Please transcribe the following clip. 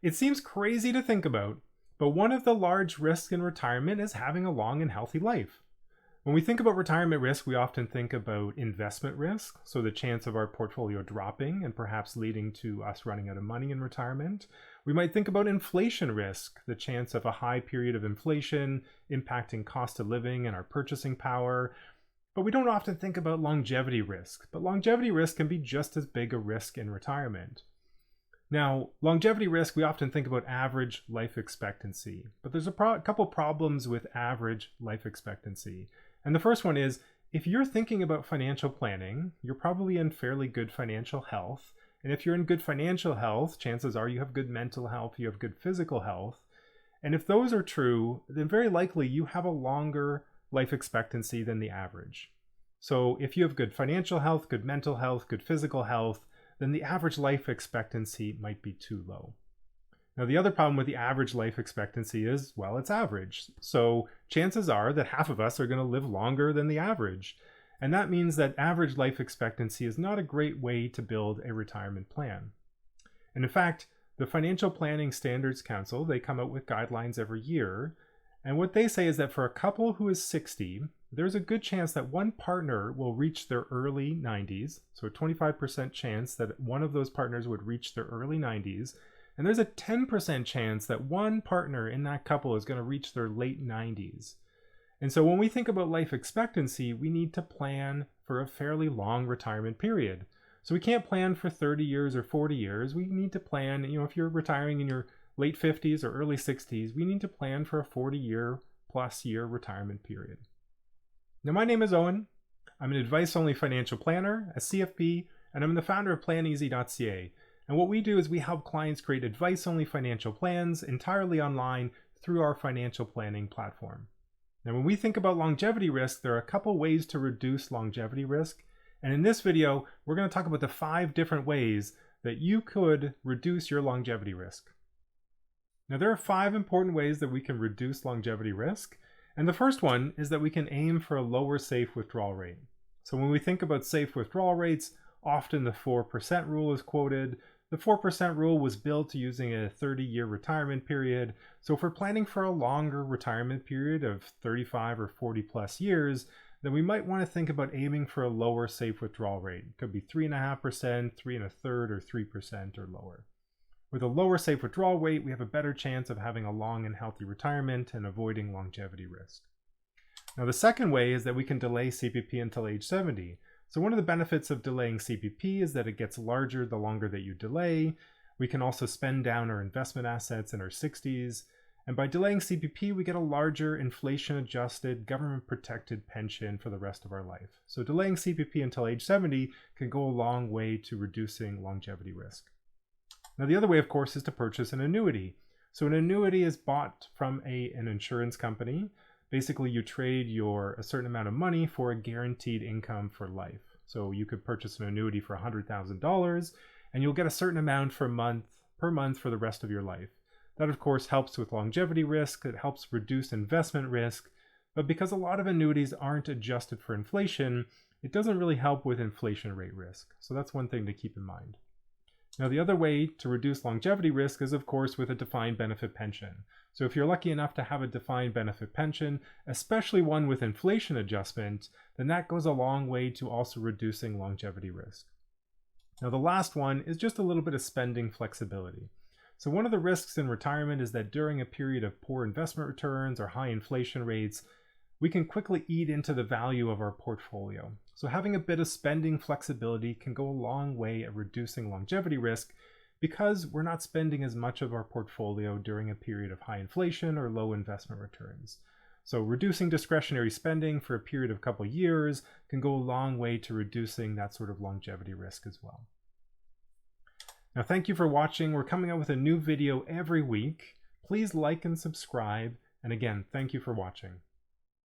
It seems crazy to think about, but one of the large risks in retirement is having a long and healthy life. When we think about retirement risk, we often think about investment risk, so the chance of our portfolio dropping and perhaps leading to us running out of money in retirement. We might think about inflation risk, the chance of a high period of inflation impacting cost of living and our purchasing power. But we don't often think about longevity risk, but longevity risk can be just as big a risk in retirement. Now, longevity risk, we often think about average life expectancy, but there's a couple problems with average life expectancy. And the first one is, if you're thinking about financial planning, you're probably in fairly good financial health. And if you're in good financial health, chances are you have good mental health, you have good physical health. And if those are true, then very likely you have a longer life expectancy than the average. So if you have good financial health, good mental health, good physical health, then the average life expectancy might be too low. Now, the other problem with the average life expectancy is, well, it's average. So chances are that half of us are going to live longer than the average. And that means that average life expectancy is not a great way to build a retirement plan. And in fact, the Financial Planning Standards Council, they come out with guidelines every year. And what they say is that for a couple who is 60, there's a good chance that one partner will reach their early 90s. So a 25% chance that one of those partners would reach their early 90s. And there's a 10% chance that one partner in that couple is going to reach their late 90s. And so when we think about life expectancy, we need to plan for a fairly long retirement period. So we can't plan for 30 years or 40 years. We need to plan, if you're retiring in your late 50s or early 60s, we need to plan for a 40-year plus year retirement period. Now, my name is Owen. I'm an advice-only financial planner, a CFP, and I'm the founder of PlanEasy.ca. And what we do is we help clients create advice-only financial plans entirely online through our financial planning platform. Now, when we think about longevity risk, there are a couple ways to reduce longevity risk. And in this video, we're going to talk about the 5 different ways that you could reduce your longevity risk. Now, there are 5 important ways that we can reduce longevity risk. And the first one is that we can aim for a lower safe withdrawal rate. So when we think about safe withdrawal rates, often the 4% rule is quoted. The 4% rule was built using a 30-year retirement period. So if we're planning for a longer retirement period of 35 or 40 plus years, then we might want to think about aiming for a lower safe withdrawal rate. It could be 3.5%, 3 1/3, or 3% or lower. With a lower safe withdrawal rate, we have a better chance of having a long and healthy retirement and avoiding longevity risk. Now, the second way is that we can delay CPP until age 70. So one of the benefits of delaying CPP is that it gets larger the longer that you delay. We can also spend down our investment assets in our 60s. And by delaying CPP, we get a larger inflation-adjusted, government-protected pension for the rest of our life. So delaying CPP until age 70 can go a long way to reducing longevity risk. Now, the other way, of course, is to purchase an annuity. So an annuity is bought from an insurance company. Basically, you trade a certain amount of money for a guaranteed income for life. So you could purchase an annuity for $100,000, and you'll get a certain amount per month for the rest of your life. That, of course, helps with longevity risk. It helps reduce investment risk. But because a lot of annuities aren't adjusted for inflation, it doesn't really help with inflation rate risk. So that's one thing to keep in mind. Now, the other way to reduce longevity risk is, of course, with a defined benefit pension. So if you're lucky enough to have a defined benefit pension, especially one with inflation adjustment, then that goes a long way to also reducing longevity risk. Now, the last one is just a little bit of spending flexibility. So one of the risks in retirement is that during a period of poor investment returns or high inflation rates, we can quickly eat into the value of our portfolio. So having a bit of spending flexibility can go a long way at reducing longevity risk because we're not spending as much of our portfolio during a period of high inflation or low investment returns. So reducing discretionary spending for a period of a couple years can go a long way to reducing that sort of longevity risk as well. Now, thank you for watching. We're coming out with a new video every week. Please like and subscribe. And again, thank you for watching.